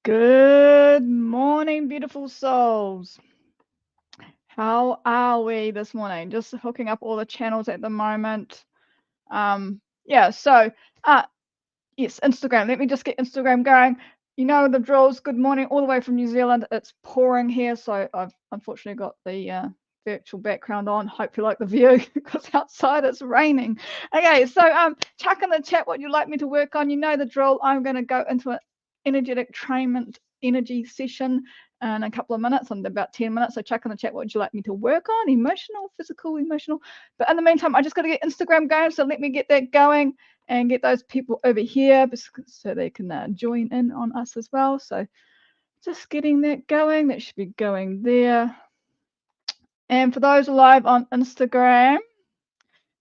Good morning, beautiful souls. How are we this morning? Just hooking up all the channels at the moment. Yeah, so yes, Instagram. Let me just get Instagram going. You know the drills. Good morning, all the way from New Zealand. It's pouring here, so I've unfortunately got the virtual background on. Hope you like the view because outside it's raining. Okay, so chuck in the chat what you'd like me to work on. You know the drill. I'm going to go into an energetic trainment energy session in a couple of minutes, in about 10 minutes. So chuck in the chat what would you like me to work on, emotional, physical, emotional. But in the meantime, I just got to get Instagram going, so let me get that going and get those people over here so they can join in on us as well. So just getting that going. That should be going there. And for those live on Instagram,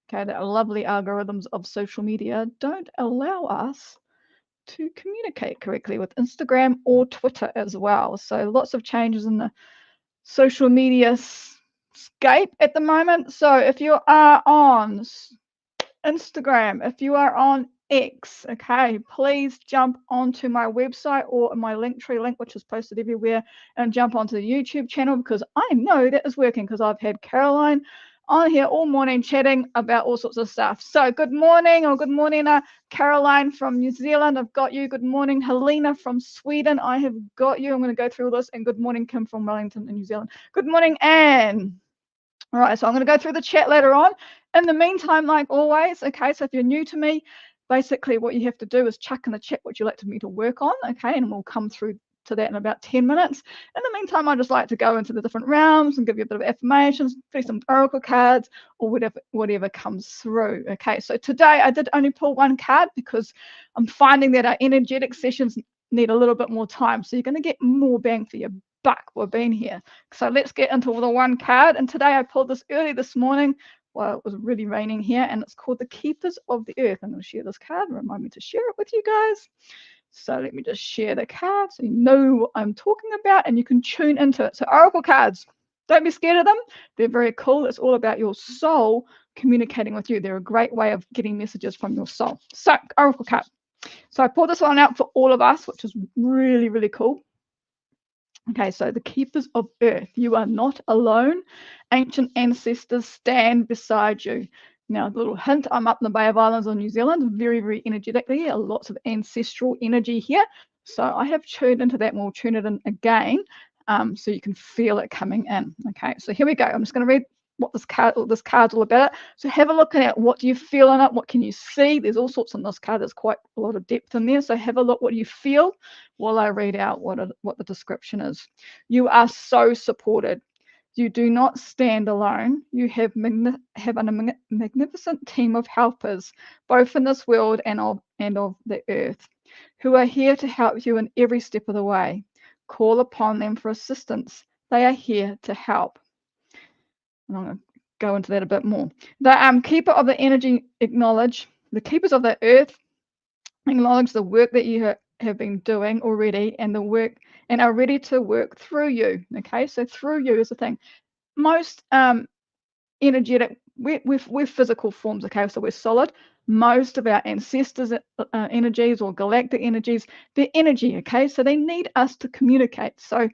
okay, the lovely algorithms of social media don't allow us to communicate correctly with Instagram or Twitter as well. So lots of changes in the social media scape at the moment. So if you are on Instagram, if you are on X, okay, please jump onto my website or my Linktree link, which is posted everywhere, and jump onto the YouTube channel, because I know that is working, because I've had Caroline on here all morning chatting about all sorts of stuff. So good morning, Caroline from New Zealand, I've got you. Good morning, Helena from Sweden, I have got you. I'm going to go through all this. And good morning, Kim from Wellington in New Zealand. Good morning, Anne. All right, so I'm going to go through the chat later on. In the meantime, like always, okay, so if you're new to me, basically what you have to do is chuck in the chat what you'd like me to work on, okay, and we'll come through to that in about 10 minutes. In the meantime, I just like to go into the different realms and give you a bit of affirmations, do some oracle cards, or whatever comes through. Okay, so today I did only pull one card because I'm finding that our energetic sessions need a little bit more time, so you're going to get more bang for your buck for being here. So let's get into the one card. And today I pulled this early this morning while it was really raining here, and it's called the Keepers of the Earth. I'm going to share this card. Remind me to share it with you guys. So let me just share the card so you know what I'm talking about and you can tune into it. So oracle cards, don't be scared of them. They're very cool. It's all about your soul communicating with you. They're a great way of getting messages from your soul. So oracle card. So I pulled this one out for all of us, which is really, really cool. Okay, so the Keepers of Earth, you are not alone. Ancient ancestors stand beside you. Now, a little hint, I'm up in the Bay of Islands on New Zealand, very, very energetically, lots of ancestral energy here. So I have tuned into that, and we'll tune it in again so you can feel it coming in. Okay, so here we go. I'm just going to read what this card's all about. So have a look at it. What do you feel in it? What can you see? There's all sorts on this card. There's quite a lot of depth in there. So have a look. What do you feel while I read out what the description is? You are so supported. You do not stand alone. You have a magnificent team of helpers, both in this world and of the earth, who are here to help you in every step of the way. Call upon them for assistance. They are here to help. And I'm going to go into that a bit more. The keeper of the energy the keepers of the earth acknowledge the work that you have been doing already and are ready to work through you. Okay, so through you is the thing. Most energetic, we're physical forms, okay, so we're solid. Most of our ancestors' energies or galactic energies, they're energy, okay, so they need us to communicate. So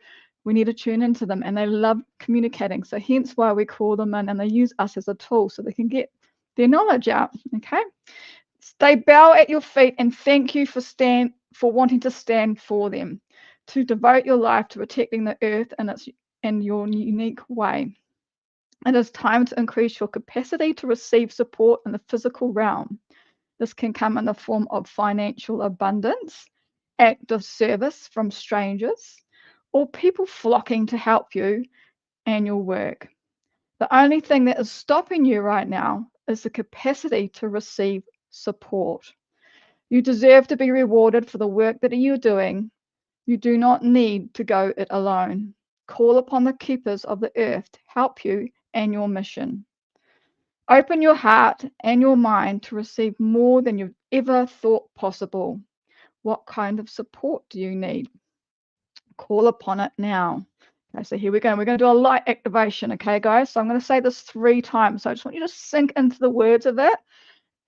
we need to tune into them, and they love communicating. So hence why we call them in, and they use us as a tool so they can get their knowledge out. Okay, they bow at your feet and thank you for wanting to stand for them, to devote your life to protecting the earth in your unique way. It is time to increase your capacity to receive support in the physical realm. This can come in the form of financial abundance, active service from strangers, or people flocking to help you and your work. The only thing that is stopping you right now is the capacity to receive support. You deserve to be rewarded for the work that you're doing. You do not need to go it alone. Call upon the keepers of the earth to help you and your mission. Open your heart and your mind to receive more than you've ever thought possible. What kind of support do you need? Call upon it now. Okay, so here we go. We're going to do a light activation, okay, guys? So I'm going to say this 3 times. So I just want you to sink into the words of it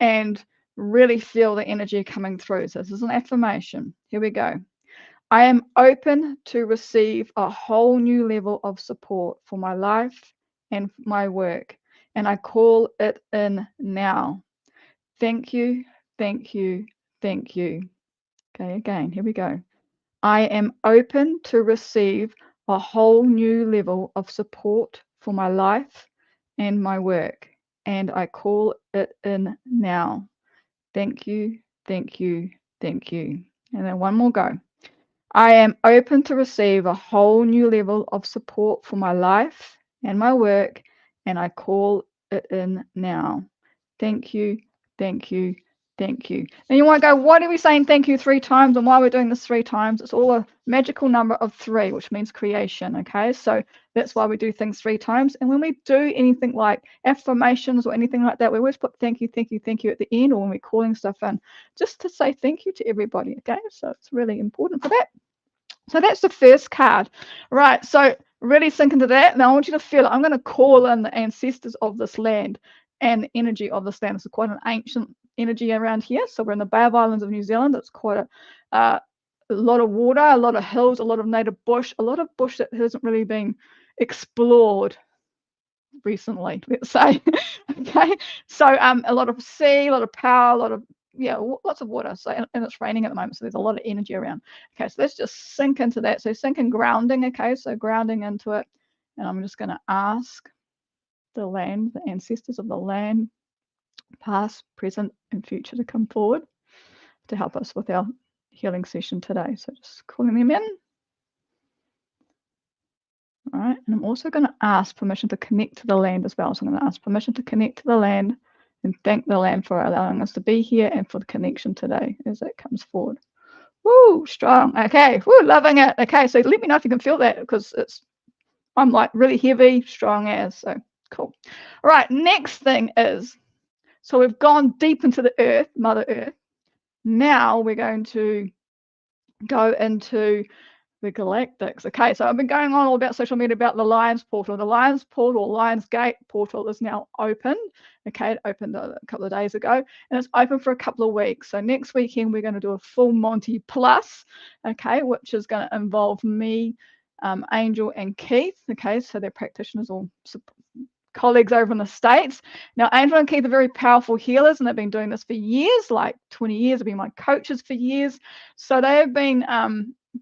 and really feel the energy coming through. So this is an affirmation. Here we go. I am open to receive a whole new level of support for my life and my work, and I call it in now. Thank you, thank you, thank you. Okay, again, here we go. I am open to receive a whole new level of support for my life and my work, and I call it in now. Thank you, thank you, thank you. And then one more go. I am open to receive a whole new level of support for my life and my work, and I call it in now. Thank you, thank you, thank you. And you might go, why are we saying thank you 3 times, and why we're doing this 3 times? It's all a magical number of 3, which means creation, okay? So that's why we do things 3 times. And when we do anything like affirmations or anything like that, we always put thank you, thank you, thank you at the end, or when we're calling stuff in, just to say thank you to everybody, okay? So it's really important for that. So that's the first card. Right, so really sink into that. Now I want you to feel it. I'm going to call in the ancestors of this land and the energy of this land. It's quite an ancient energy around here. So we're in the Bay of Islands of New Zealand. It's quite a lot of water, a lot of hills, a lot of native bush, a lot of bush that hasn't really been explored recently, let's say. Okay, so a lot of sea, a lot of power, a lot of lots of water. So and it's raining at the moment, so there's a lot of energy around. Okay, so let's just sink into that. So sink and grounding. Okay, so grounding into it, and I'm just going to ask the land, the ancestors of the land, past, present, and future, to come forward to help us with our healing session today. So just calling them in. All right, and I'm also going to ask permission to connect to the land as well. So I'm going to ask permission to connect to the land and thank the land for allowing us to be here and for the connection today as it comes forward. Woo, strong. Okay, woo, loving it. Okay, so let me know if you can feel that, because I'm like really heavy, strong as, so cool. All right, next thing is, so we've gone deep into the earth, Mother Earth. Now we're going to go into the Galactics. Okay, so I've been going on all about social media about the Lions Portal. The Lions Portal, Lions Gate Portal is now open. Okay, it opened a couple of days ago, and it's open for a couple of weeks. So next weekend we're going to do a full Monty Plus, okay, which is going to involve me, Angel, and Keith. Okay, so they're practitioners or colleagues over in the States. Now, Angel and Keith are very powerful healers, and they've been doing this for years, like 20 years. They've been my coaches for years. So they have been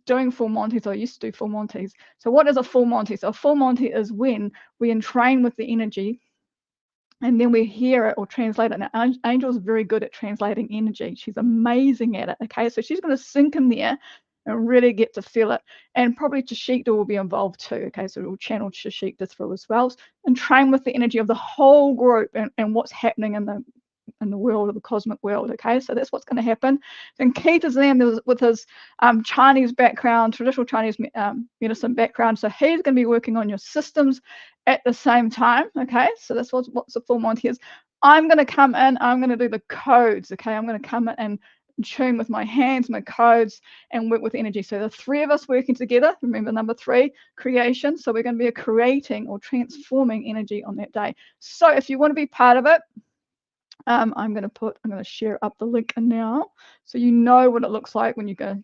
doing full Monties, or used to do full Monties. So what is a full Monty? So a full Monty is when we entrain with the energy and then we hear it or translate it. Now, Angel is very good at translating energy. She's amazing at it, okay? So she's going to sink in there and really get to feel it. And probably Chashikta will be involved too, okay? So we'll channel Chashikta through as well and train with the energy of the whole group and what's happening in the world, of the cosmic world, okay? So that's what's going to happen. Then Keith is there with his Chinese background, traditional Chinese medicine background. So he's going to be working on your systems at the same time, okay? So that's what's the full Monty is. I'm going to come in, I'm going to do the codes, okay? I'm going to come in and tune with my hands, my codes, and work with energy. So the 3 of us working together, remember number 3, creation. So we're going to be creating or transforming energy on that day. So if you want to be part of it, I'm going to share up the link now, so you know what it looks like when you go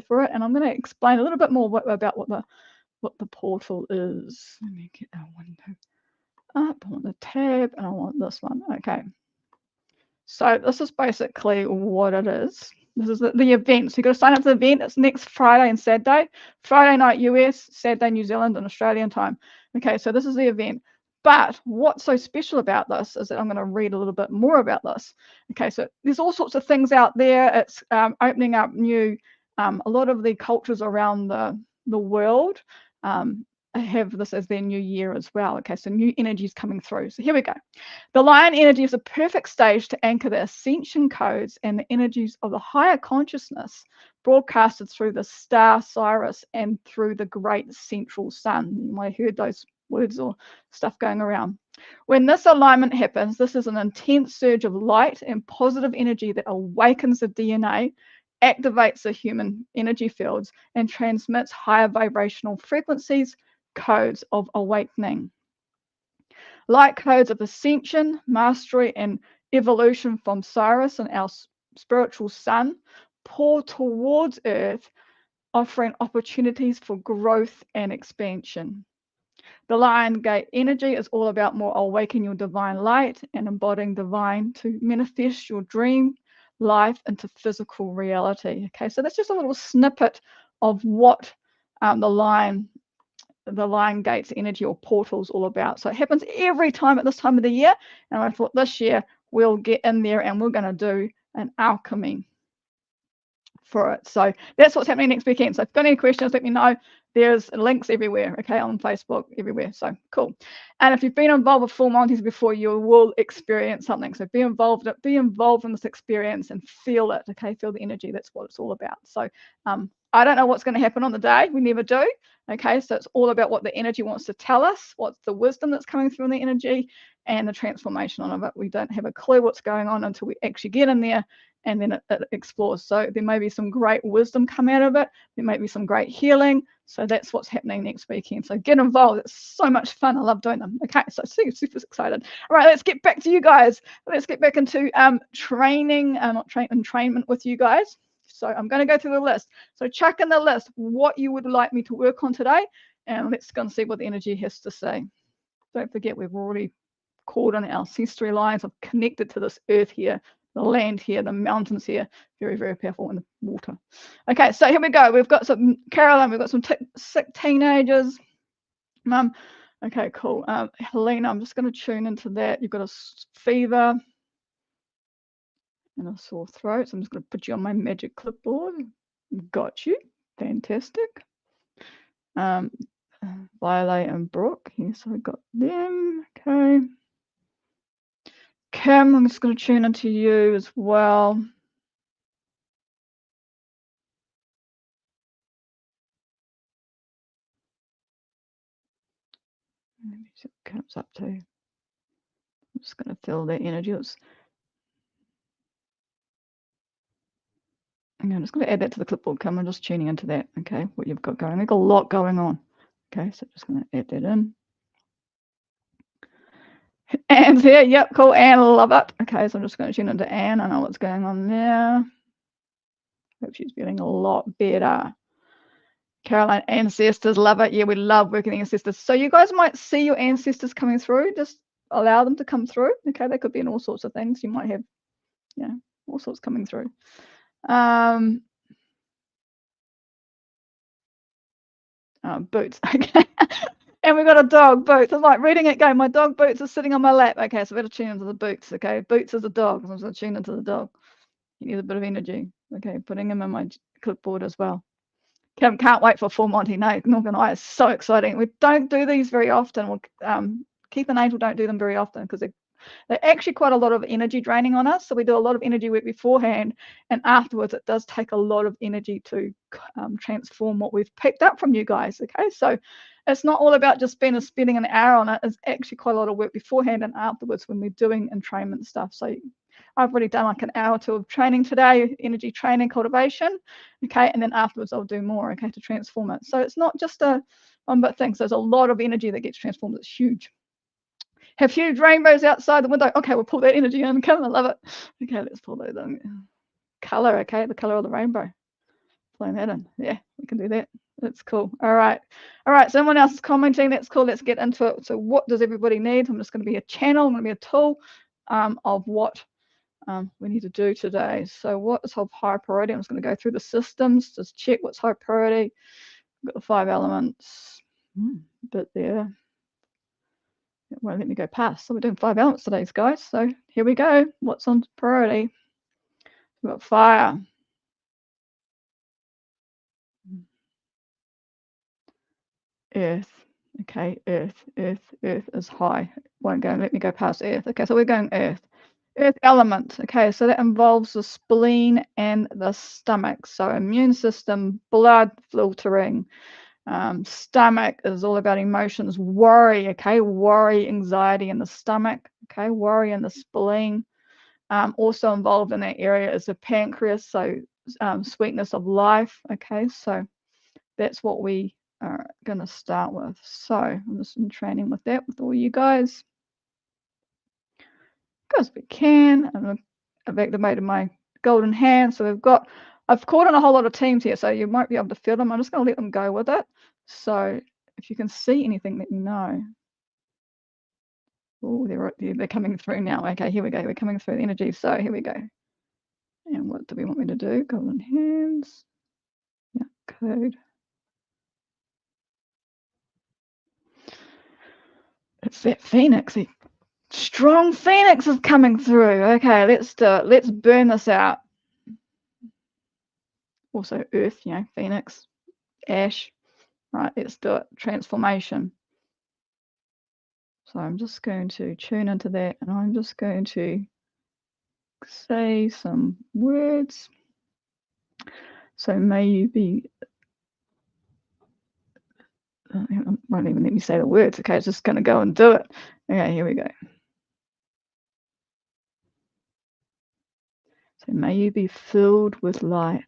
for it. And I'm going to explain a little bit more about what the portal is. Let me get our window up. I want the tab, and I want this one. Okay. So this is basically what it is. This is the event. So you've got to sign up to the event. It's next Friday and Saturday. Friday night US, Saturday New Zealand and Australian time. Okay, so this is the event. But what's so special about this is that I'm going to read a little bit more about this. Okay, so there's all sorts of things out there. It's opening up new, a lot of the cultures around the world have this as their new year as well. Okay, so new energies coming through. So here we go. The lion energy is a perfect stage to anchor the ascension codes and the energies of the higher consciousness broadcasted through the star Sirius and through the great central sun. You might have heard those words or stuff going around. When this alignment happens, this is an intense surge of light and positive energy that awakens the DNA, activates the human energy fields, and transmits higher vibrational frequencies, codes of awakening. Light codes of ascension, mastery, and evolution from Sirius and our spiritual sun pour towards Earth offering opportunities for growth and expansion. The Lion Gate energy is all about more awakening your divine light and embodying divine to manifest your dream life into physical reality. Okay, so that's just a little snippet of what the Lion Gates energy or portal is all about. So it happens every time at this time of the year, and I thought this year we'll get in there and we're going to do an alchemy for it. So that's what's happening next weekend. So if you've got any questions, let me know. There's links everywhere, okay, on Facebook, everywhere. So cool. And if you've been involved with full Monties before, you will experience something. So be involved in this experience and feel it, okay? Feel the energy. That's what it's all about. So I don't know what's going to happen on the day. We never do. Okay, so it's all about what the energy wants to tell us, what's the wisdom that's coming through in the energy, and the transformation of it. We don't have a clue what's going on until we actually get in there and then it explores. So there may be some great wisdom come out of it. There may be some great healing. So that's what's happening next weekend. So get involved. It's so much fun. I love doing them. Okay, so super excited. All right, let's get back to you guys. Let's get back into entrainment with you guys. So I'm going to go through the list. So chuck in the list what you would like me to work on today, and let's go and see what the energy has to say. Don't forget, we've already called on our ancestry lines. I've connected to this earth here, the land here, the mountains here. Very, very powerful in the water. Okay, so here we go. We've got some Caroline. We've got some sick teenagers. Mum. Okay, cool. Helena, I'm just going to tune into that. You've got a fever and a sore throat. So I'm just going to put you on my magic clipboard. Got you. Fantastic. Violet and Brooke. Yes, I got them. Okay. Kim, I'm just going to tune into you as well. Let me see what Kim's up to. I'm just going to feel their energy. I'm just going to add that to the clipboard, Kim. I'm just tuning into that, okay, what you've got going. They've got a lot going on. Okay, so just going to add that in. Anne's here. Yep, cool. Anne, love it. Okay, so I'm just going to tune into Anne. I know what's going on there. Hope she's feeling a lot better. Caroline, ancestors, love it. Yeah, we love working with ancestors. So you guys might see your ancestors coming through. Just allow them to come through. Okay, they could be in all sorts of things. You might have, yeah, all sorts coming through. Boots. Okay. And we've got a dog, Boots. I'm like reading it going, my dog Boots is sitting on my lap. Okay, so we got to tune into the Boots. Okay, Boots is a dog. So I'm going to tune into the dog. He needs a bit of energy. Okay, putting him in my clipboard as well. Can't wait for full Monty. No, not gonna lie, it's so exciting. We don't do these very often. Keith and Angel don't do them very often because they're actually quite a lot of energy draining on us. So we do a lot of energy work beforehand, and afterwards it does take a lot of energy to transform what we've picked up from you guys. Okay, so it's not all about just spending an hour on it. It's actually quite a lot of work beforehand and afterwards when we're doing entrainment stuff. So I've already done like an hour or two of training today, energy training, cultivation. Okay, and then afterwards I'll do more, okay, to transform it. So it's not just a one bit thing. So there's a lot of energy that gets transformed. It's huge. Have huge rainbows outside the window. Okay, we'll pull that energy in. Come on, I love it. Okay, let's pull those in. Color, okay, the color of the rainbow. Pulling that in. Yeah, we can do that. That's cool. All right. Someone else is commenting. That's cool. Let's get into it. So what does everybody need? I'm just going to be a channel. I'm going to be a tool of what we need to do today. So what is of high priority? I'm just going to go through the systems, just check what's high priority. We've got the 5 elements. Bit there. It won't let me go past. So we're doing 5 elements today, guys. So here we go. What's on priority? We've got fire. Earth. Okay, earth is high. Won't go, let me go past earth. Okay, so we're going earth. Earth element. Okay, so that involves the spleen and the stomach. So immune system, blood filtering. Stomach is all about emotions, worry. Okay, worry, anxiety in the stomach. Okay, worry in the spleen. Also involved in that area is the pancreas. So sweetness of life. Okay, so that's what we are going to start with. So I'm just in training with that with all you guys. Because we can. I've activated my golden hand. So we've got I've called on a whole lot of teams here, so you might be able to feel them. I'm just going to let them go with it. So if you can see anything, let me know. Oh, they're coming through now. Okay, here we go. We're coming through the energy. So here we go. And what do we want me to do? Golden hands. Yeah, code. It's that phoenix. The strong phoenix is coming through. Okay, let's do it. Let's burn this out. Also earth, phoenix, ash. Right, let's do it. Transformation. So I'm just going to tune into that, and I'm just going to say some words. So may you be, it won't even let me say the words. Okay, it's just going to go and do it. Okay, here we go. So may you be filled with light.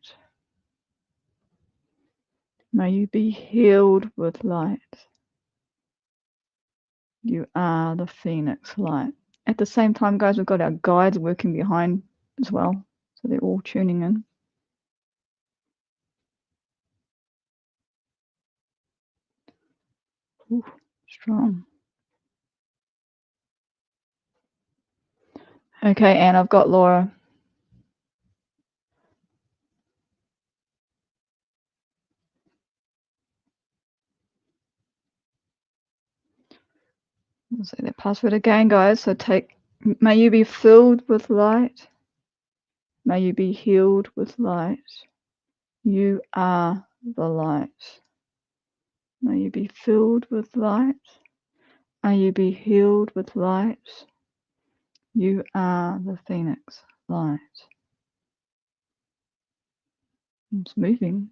May you be healed with light. You are the phoenix light. At the same time, guys, we've got our guides working behind as well. So they're all tuning in. Ooh, strong. Okay, and I've got Laura. I'll say that password again, guys. So may you be filled with light. May you be healed with light. You are the light. May you be filled with light. May you be healed with light. You are the phoenix light. It's moving.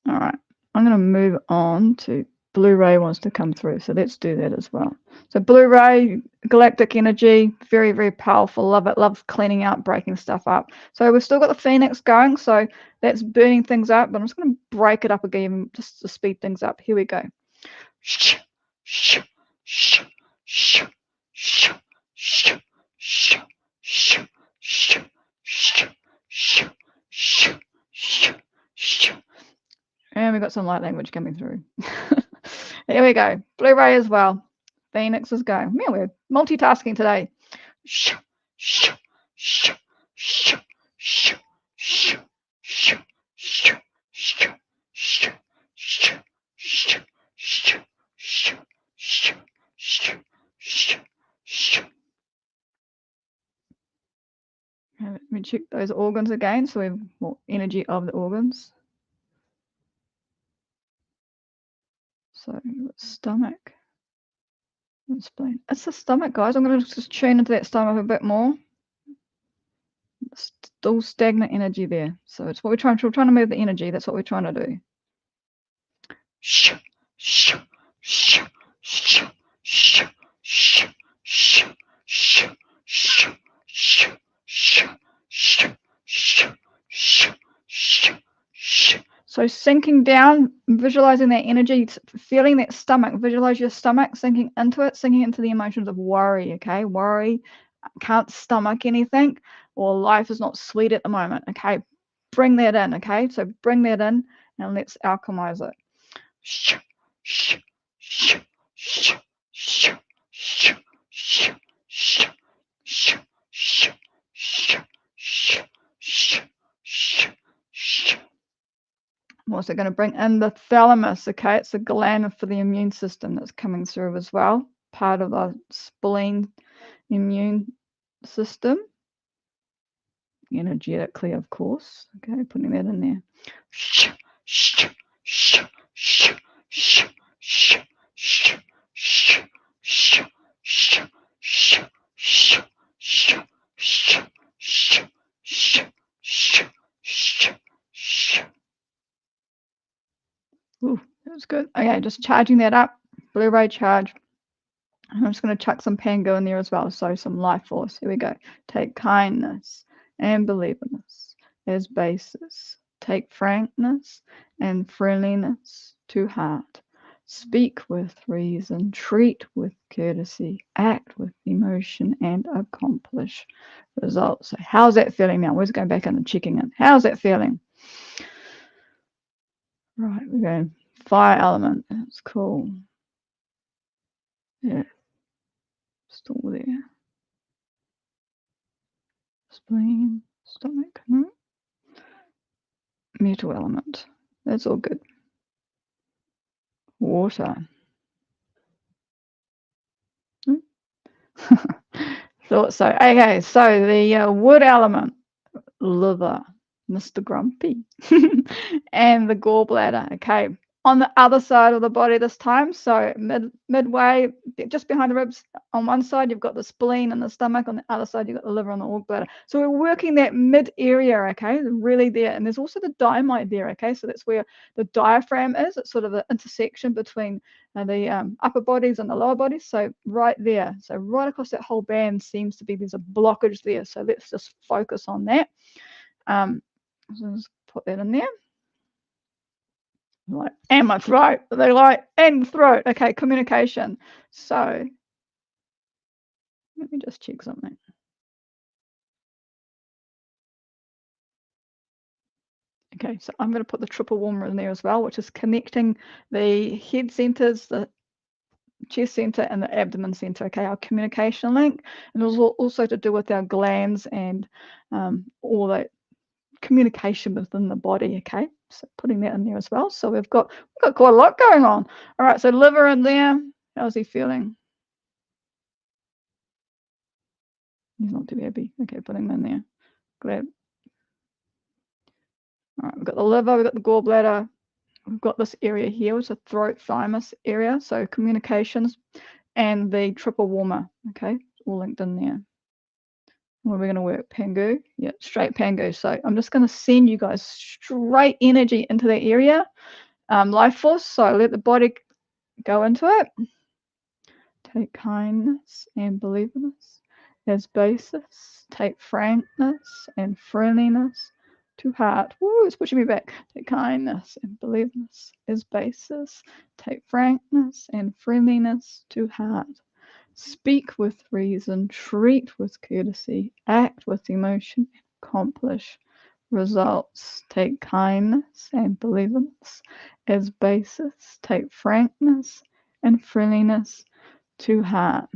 All right, I'm going to move on to Blu-ray wants to come through, so let's do that as well. So Blu-ray, galactic energy, very, very powerful. Love it. Loves cleaning out, breaking stuff up. So we've still got the phoenix going, so that's burning things up, but I'm just going to break it up again just to speed things up. Here we go. And we've got some light language coming through. Here we go. Blu-ray as well. Phoenix is going. Man, we're multitasking today. Let me check those organs again, so we have more energy of the organs. So stomach. Explain. It's the stomach, guys. I'm going to just tune into that stomach a bit more. Still stagnant energy there. So it's what we're trying to move the energy. That's what we're trying to do. So sinking down, visualizing that energy, feeling that stomach, visualize your stomach, sinking into it, sinking into the emotions of worry, okay? Worry, can't stomach anything, or life is not sweet at the moment, okay? Bring that in, okay? So bring that in and let's alchemize it. I'm also going to bring in the thalamus, okay? It's a gland for the immune system that's coming through as well, part of the spleen immune system, energetically, of course. Okay, putting that in there. Ooh, that's good. Okay, just charging that up. Blu-ray charge. I'm just going to chuck some pango in there as well. So some life force. Here we go. Take kindness and believableness as basis. take frankness and friendliness to heart. Speak with reason, treat with courtesy, act with emotion, and accomplish results. So how's that feeling now? We're just going back in and checking in. How's that feeling? Right, we're going fire element. That's cool. Yeah, still there. Spleen, stomach, no. Metal element. That's all good. Water. Thought so. Okay, so the wood element, liver, Mr. Grumpy, and the gallbladder. Okay, on the other side of the body this time, so midway, just behind the ribs. On one side, you've got the spleen and the stomach. On the other side, you've got the liver and the gallbladder. So we're working that mid area, okay, really there. And there's also the diamite there, okay, so that's where the diaphragm is. It's sort of an intersection between the upper bodies and the lower bodies. So right there, so right across that whole band seems to be there's a blockage there. So let's just focus on that. So just put that in there. Like, and my throat. They're like, and throat. Okay, communication. So let me just check something. Okay, so I'm going to put the triple warmer in there as well, which is connecting the head centers, the chest center, and the abdomen center. Okay, our communication link, and it was also to do with our glands and all that communication within the body. Okay, so putting that in there as well. So we've got quite a lot going on. All right, so liver in there. How's he feeling? He's not too happy. Okay, putting him in there. Glad. All right, we've got the liver, we've got the gallbladder, we've got this area here, which is a throat thymus area. So communications and the triple warmer. Okay, all linked in there. Where we're going to work Pangu. Yeah, straight Pangu. So I'm just going to send you guys straight energy into that area. Life force. So let the body go into it. Take kindness and believedness as basis. Take frankness and friendliness to heart. Woo, it's pushing me back. Take kindness and believedness as basis. Take frankness and friendliness to heart. Speak with reason, treat with courtesy, act with emotion, and accomplish results. Take kindness and believedness as basis. Take frankness and friendliness to heart.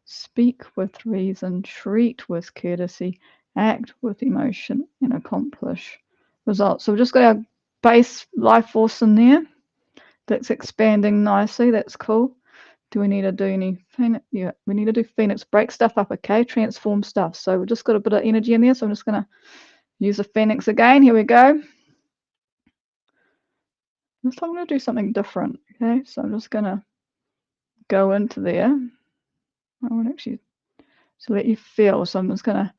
Speak with reason, treat with courtesy, act with emotion, and accomplish results. So we've just got our base life force in there. That's expanding nicely. That's cool. Do we need to do any Phoenix? Yeah, we need to do Phoenix. Break stuff up, okay? Transform stuff. So we've just got a bit of energy in there. So I'm just going to use the Phoenix again. Here we go. This time I'm going to do something different, okay? So I'm just going to go into there. I want actually to let you feel. So I'm just going to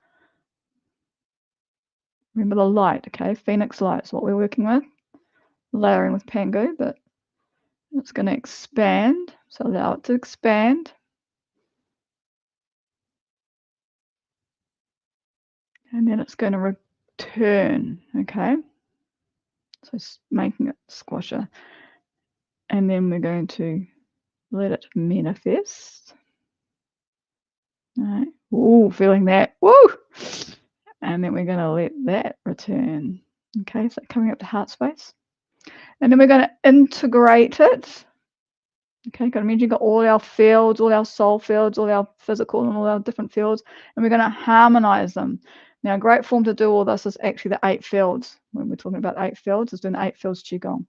remember the light, okay? Phoenix light is what we're working with. Layering with Pangu, but it's going to expand. So allow it to expand. And then it's going to return, okay? So making it squasher. And then we're going to let it manifest. All right. Ooh, feeling that. Woo! And then we're going to let that return. Okay, so coming up to heart space. And then we're going to integrate it. Okay, got to imagine you've got all our fields, all our soul fields, all our physical and all our different fields, and we're going to harmonize them. Now, a great form to do all this is actually the 8 fields. When we're talking about 8 fields, is doing 8 fields Qigong.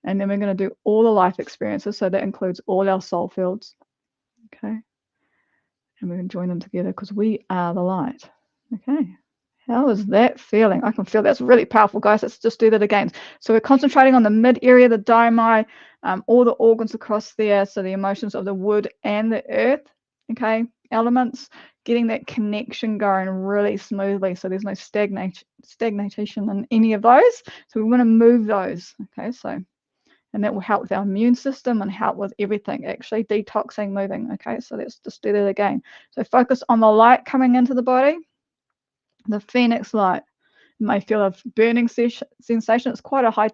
And then we're going to do all the life experiences, so that includes all our soul fields. Okay, and we're going to join them together because we are the light. Okay. How is that feeling? I can feel that's really powerful, guys. Let's just do that again. So we're concentrating on the mid area, the daimai, all the organs across there. So the emotions of the wood and the earth, okay, elements, getting that connection going really smoothly. So there's no stagnation in any of those. So we want to move those, okay? So, and that will help with our immune system and help with everything, actually detoxing, moving, okay? So let's just do that again. So focus on the light coming into the body. The Phoenix light You may feel a burning sensation. It's quite a high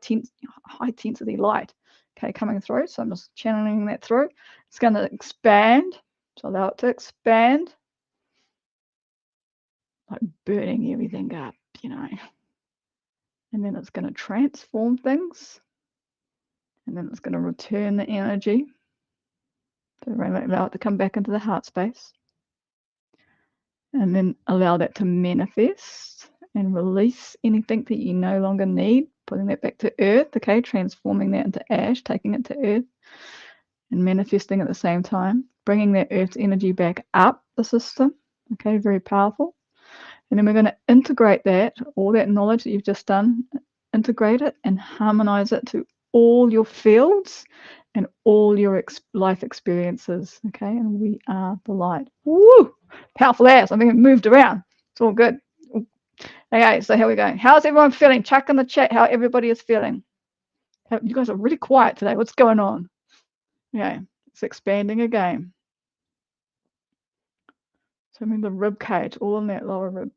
intensity light, okay, coming through. So I'm just channeling that through. It's going to expand. So allow it to expand, like burning everything up, you know. And then it's going to transform things. And then it's going to return the energy. So allow it to come back into the heart space. And then allow that to manifest and release anything that you no longer need, putting that back to earth, okay, transforming that into ash, taking it to earth, and manifesting at the same time, bringing that earth's energy back up the system, okay, very powerful. And then we're going to integrate that, all that knowledge that you've just done, integrate it and harmonize it to all your fields and all your life experiences, okay? And we are the light. Woo! Powerful ass. I think it moved around. It's all good. Okay, so here we go. How's everyone feeling? Chuck in the chat how everybody is feeling. You guys are really quiet today. What's going on? Okay, it's expanding again. So I mean the rib cage, all in that lower rib.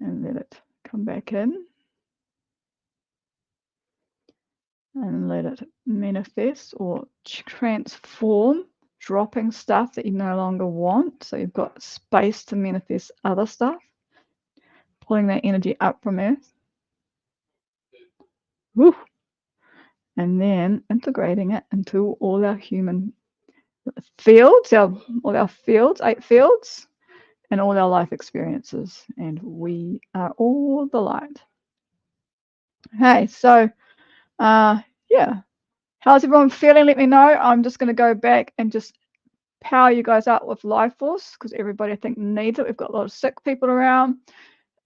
And let it come back in. And let it manifest or transform, dropping stuff that you no longer want. So you've got space to manifest other stuff, pulling that energy up from earth. Woo! And then integrating it into all our human fields, all our fields, 8 fields, and all our life experiences. And we are all the light. Okay, so yeah. How's everyone feeling? Let me know. I'm just going to go back and just power you guys up with life force because everybody I think needs it. We've got a lot of sick people around.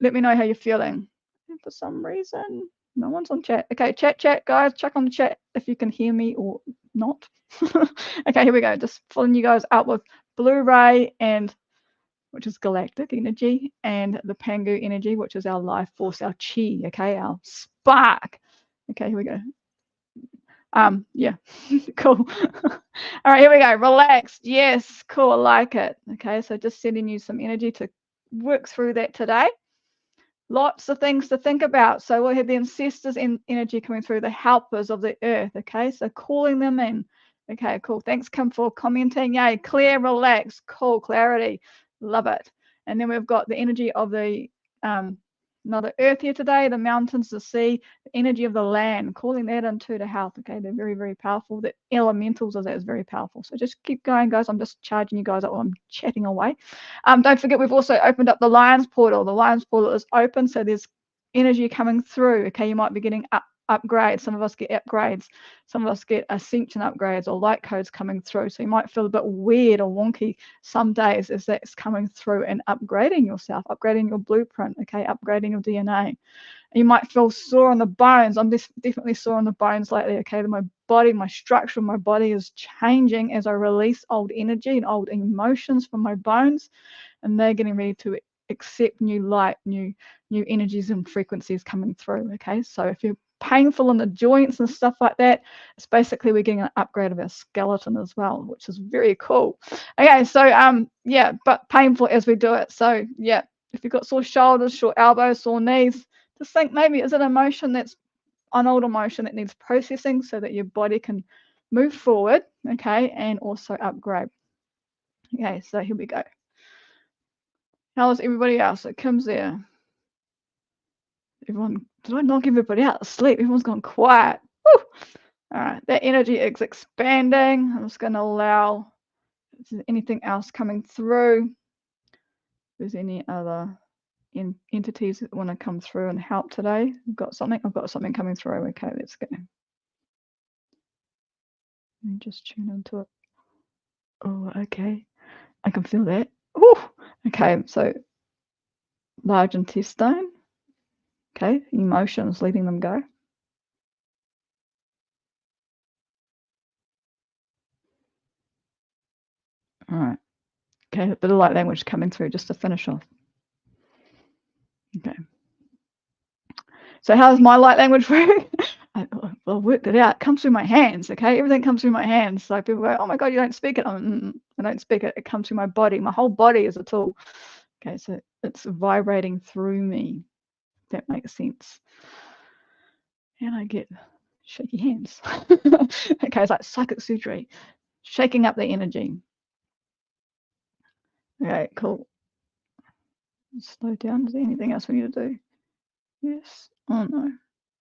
Let me know how you're feeling. And for some reason, no one's on chat. Okay, chat, guys. Check on the chat if you can hear me or not. Okay, here we go. Just filling you guys up with blue ray and which is galactic energy, and the Pangu energy, which is our life force, our chi. Okay, our spark. Okay, here we go. Yeah, cool. All right, here we go. Relaxed. Yes, cool. I like it. Okay, so just sending you some energy to work through that today. Lots of things to think about. So we'll have the ancestors in energy coming through, the helpers of the earth. Okay, so calling them in. Okay, cool. Thanks, Kim, for commenting. Yay, clear, relax, cool, clarity. Love it. And then we've got the energy of the Mother Earth here today, the mountains, the sea, the energy of the land, calling that into the health. Okay, they're very, very powerful. The elementals of that is very powerful. So just keep going, guys. I'm just charging you guys up while I'm chatting away. Don't forget, we've also opened up the Lions portal. The Lions portal is open, so there's energy coming through. Okay, you might be getting upgrades. Some of us get upgrades. Some of us get ascension upgrades or light codes coming through. So you might feel a bit weird or wonky some days as that's coming through and upgrading yourself, upgrading your blueprint, okay, upgrading your DNA. You might feel sore on the bones. I'm definitely sore on the bones lately, okay? My body, my structure of my body is changing as I release old energy and old emotions from my bones, and they're getting ready to accept new light, new energies and frequencies coming through, okay? So if you're painful in the joints and stuff like that, it's basically we're getting an upgrade of our skeleton as well, which is very cool. Okay, so yeah, but painful as we do it. So yeah, if you've got sore shoulders, sore elbows, sore knees, just think maybe is it an emotion that's an old emotion that needs processing so that your body can move forward, okay, and also upgrade. Okay, so here we go. How's everybody else? It comes there. Everyone, did I knock everybody out of sleep? Everyone's gone quiet. Woo! All right, that energy is expanding. I'm just going to allow if there's anything else coming through. If there's any other entities that want to come through and help today. I've got something coming through. Okay, let's go. Let me just tune into it. Oh, okay. I can feel that. Oh, okay. So large intestine. Okay, emotions, letting them go. All right. Okay, a bit of light language coming through just to finish off. Okay. So how's my light language work? I worked it out. It comes through my hands, okay? Everything comes through my hands. So people go, oh my God, you don't speak it. I don't speak it. It comes through my body. My whole body is a tool. Okay, so it's vibrating through me. If that makes sense. And I get shaky hands. Okay, it's like psychic surgery, shaking up the energy. Okay, cool. Slow down. Is there anything else we need to do? Yes. Oh no.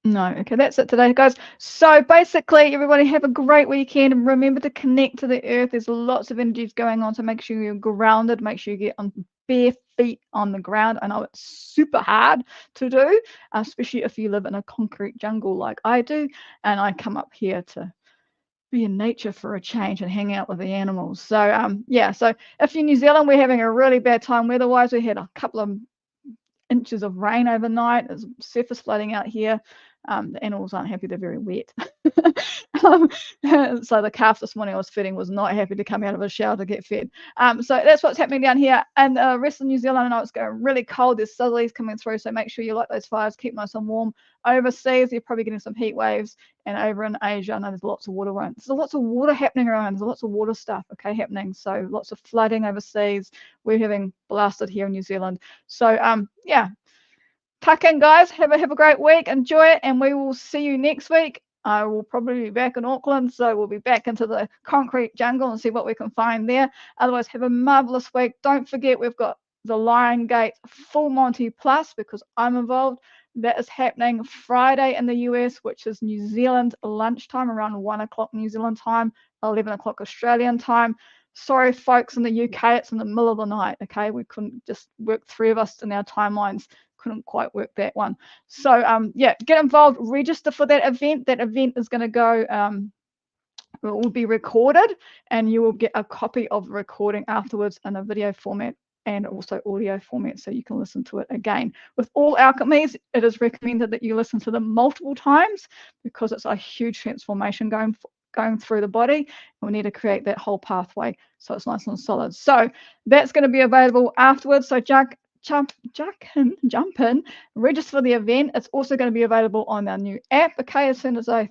No. Okay, that's it today, guys. So basically, everybody have a great weekend, and remember to connect to the earth. There's lots of energies going on, so make sure you're grounded. Make sure you get on bare feet on the ground. I know it's super hard to do, especially if you live in a concrete jungle like I do, and I come up here to be in nature for a change and hang out with the animals. So yeah, so if you're in New Zealand, we're having a really bad time weather-wise. We had a couple of inches of rain overnight. There's surface flooding out here. The animals aren't happy, they're very wet. So the calf this morning I was feeding was not happy to come out of a shower to get fed. So that's what's happening down here. And the rest of New Zealand, I know it's going really cold. There's southerlies coming through, so make sure you light those fires, keep nice and warm. Overseas, you're probably getting some heat waves. And over in Asia, I know there's lots of water around. There's lots of water happening around. There's lots of water stuff, okay, happening. So lots of flooding overseas. We're having blasted here in New Zealand. So yeah, tuck in, guys. Have a great week. Enjoy it, and we will see you next week. I will probably be back in Auckland, so we'll be back into the concrete jungle and see what we can find there. Otherwise, have a marvelous week. Don't forget, we've got the Lion Gate Full Monty Plus, because I'm involved. That is happening Friday in the US, which is New Zealand lunchtime, around 1 o'clock New Zealand time, 11 o'clock Australian time. Sorry, folks, in the UK, it's in the middle of the night, okay? We couldn't just work 3 of us in our timelines. Couldn't quite work that one. So yeah, get involved, register for that event. That event is going to go, it will be recorded, and you will get a copy of the recording afterwards in a video format and also audio format, so you can listen to it again. With all alchemies, it is recommended that you listen to them multiple times, because it's a huge transformation going through the body. We need to create that whole pathway so it's nice and solid. So that's going to be available afterwards. So jump in, register for the event. It's also going to be available on our new app. Okay, as soon as I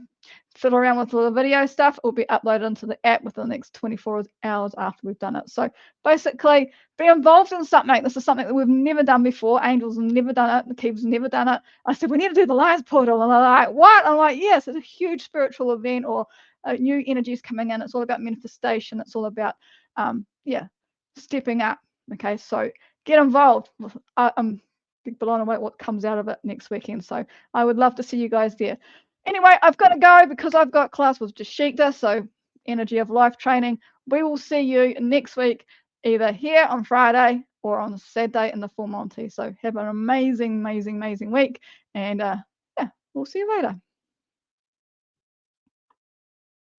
fiddle around with all the video stuff, it will be uploaded into the app within the next 24 hours after we've done it. So basically, be involved in something. This is something that we've never done before. Angels have never done it. The Keeps never done it. I said, we need to do the Lions Portal. And they're like, what? I'm like, yes, it's a huge spiritual event, or new energies coming in. It's all about manifestation. It's all about, yeah, stepping up. Okay, so get involved. I'm big blown away what comes out of it next weekend. So I would love to see you guys there. Anyway, I've got to go because I've got class with Jashikta, so Energy of Life training. We will see you next week, either here on Friday or on Saturday in the Full Monty. So have an amazing, amazing, amazing week, and yeah, we'll see you later.